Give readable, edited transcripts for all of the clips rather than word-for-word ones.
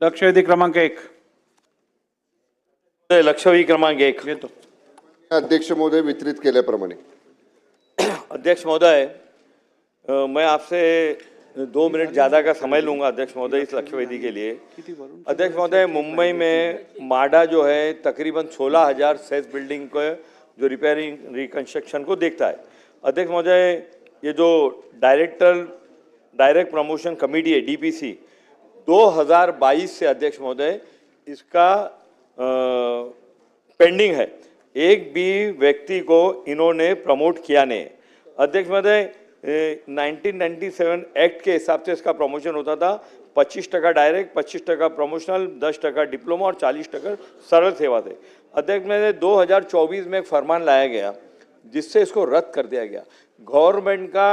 लक्षवेधी क्रमांक 1 लक्षवेधी क्रमांक 1 घेतो. अध्यक्ष महोदय वितरित केल्याप्रमाणे. अध्यक्ष महोदय, मैं आपसे 2 मिनट ज़्यादा का समय लूंगा अध्यक्ष महोदय इस लक्ष्यवेधी के लिए. अध्यक्ष महोदय, मुंबई में माडा जो है तकरीबन 16,000 सेस बिल्डिंग को जो रिपेयरिंग रिकंस्ट्रक्शन को देखता है. अध्यक्ष महोदय, ये जो डायरेक्ट प्रमोशन कमेटी है डीपीसी 2022 से अध्यक्ष महोदय इसका पेंडिंग है. एक भी व्यक्ति को इन्होंने प्रमोट किया नहीं. अध्यक्ष महोदय, 1997 एक्ट के हिसाब से इसका प्रमोशन होता था. 25% डायरेक्ट, 25% प्रमोशनल, 10% डिप्लोमा और 40% सरल सेवा थे. अध्यक्ष महोदय, 2024 में एक फरमान लाया गया जिससे इसको रद्द कर दिया गया. गवर्नमेंट का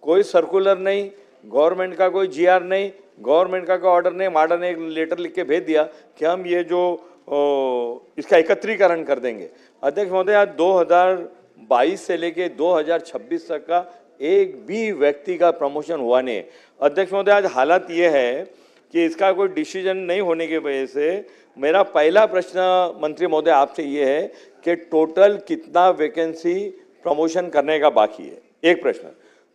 कोई सर्कुलर नहीं, गवर्नमेंट का कोई जीआर नहीं, गवर्नमेंट का कोई ऑर्डर नहीं. माडा ने एक लेटर लिख के भेज दिया कि हम ये जो इसका एकत्रीकरण कर देंगे. अध्यक्ष महोदय, आज 2022 से लेके 2026 तक का एक भी व्यक्ति का प्रमोशन हुआ नहीं है. अध्यक्ष महोदय, आज हालत ये है कि इसका कोई डिसीजन नहीं होने की वजह से मेरा पहला प्रश्न मंत्री महोदय आपसे ये है कि टोटल कितना वैकेंसी प्रमोशन करने का बाकी है. एक प्रश्न.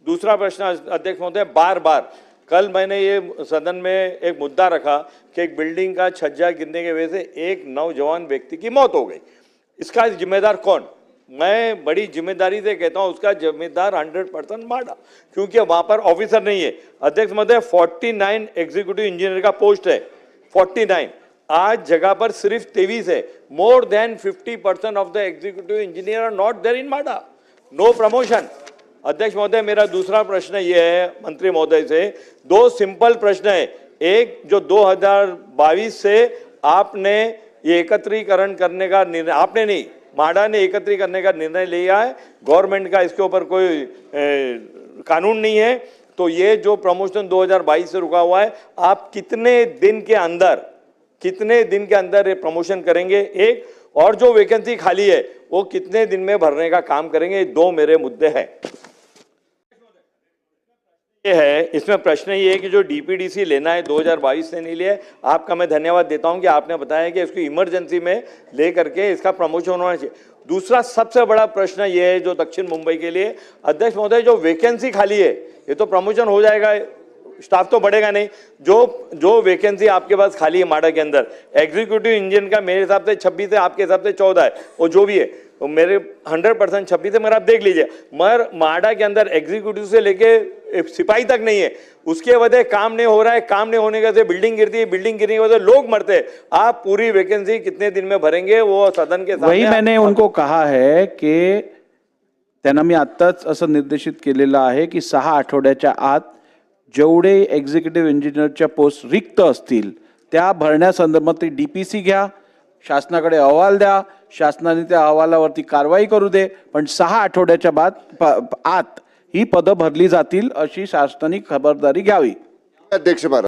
दूसरा प्रश्न अध्यक्ष महोदय, बार बार कल मैंने ये सदन में एक मुद्दा रखा कि एक बिल्डिंग का छज्जा गिरने की वजह से एक नौजवान व्यक्ति की मौत हो गई. इसका जिम्मेदार कौन? मैं बड़ी जिम्मेदारी से कहता हूं उसका जिम्मेदार 100% माडा, क्योंकि वहां पर ऑफिसर नहीं है. अध्यक्ष महोदय, 49 एग्जीक्यूटिव इंजीनियर का पोस्ट है. 49 आज जगह पर सिर्फ 23 है. More than 50% of the executive engineer are not there in MADA. No promotion. अध्यक्ष महोदय, मेरा दूसरा प्रश्न ये है मंत्री महोदय से, 2 सिंपल प्रश्न है. एक, जो 2022 से आपने ये एकत्रीकरण करने का निर्णय, आपने नहीं, माडा ने एकत्रीकरण करने का निर्णय लिया है. गवर्नमेंट का इसके ऊपर कोई कानून नहीं है. तो ये जो प्रमोशन 2022 से रुका हुआ है, आप कितने दिन के अंदर ये प्रमोशन करेंगे? एक, और जो वैकेंसी खाली है वो कितने दिन में भरने का काम करेंगे? ये 2 मेरे मुद्दे हैं. ये है, इसमें प्रश्न ये है कि जो डीपीडीसी लेना है 2022 से नहीं लिया. आपका मैं धन्यवाद देता हूं कि आपने बताया कि इसको इमरजेंसी में लेकर के इसका प्रमोशन होना चाहिए. दूसरा सबसे बड़ा प्रश्न ये है जो दक्षिण मुंबई के लिए. अध्यक्ष महोदय, जो वैकेंसी खाली है ये तो प्रमोशन हो जाएगा, स्टाफ तो बढ़ेगा नहीं. जो वैकेंसी आपके पास खाली है माडा के अंदर, एग्जीक्यूटिव इंजीनियर का मेरे हिसाब से 26 है, आपके हिसाब से 14 है, वो जो भी है तो मेरे 100% 26 है. मगर आप देख लीजिए, मगर माडा के अंदर एग्जीक्यूटिव से लेके सिपाही तक नहीं है. उसके वजह काम नहीं हो रहा है. काम नहीं होने की वजह से बिल्डिंग गिरती है, बिल्डिंग गिरने की वजह से लोग मरते हैं. आप पूरी वैकेंसी कितने दिन में भरेंगे वो सदन के सामने? वही मैंने उनको कहा है की त्यांना मी आत्ताच असं निर्देशित केलेलं आहे की 6 आठवड्याच्या आत जेवढे एक्झिक्युटिव्ह इंजिनियरच्या पोस्ट रिक्त असतील त्या भरण्यासंदर्भात ते डीपीसी घ्या, शासनाकडे अहवाल द्या, शासनाने त्या अहवालावरती कारवाई करू दे, पण 6 आठवड्याच्या आत ही पदं भरली जातील अशी शासनाने खबरदारी घ्यावी. अध्यक्ष महाराज.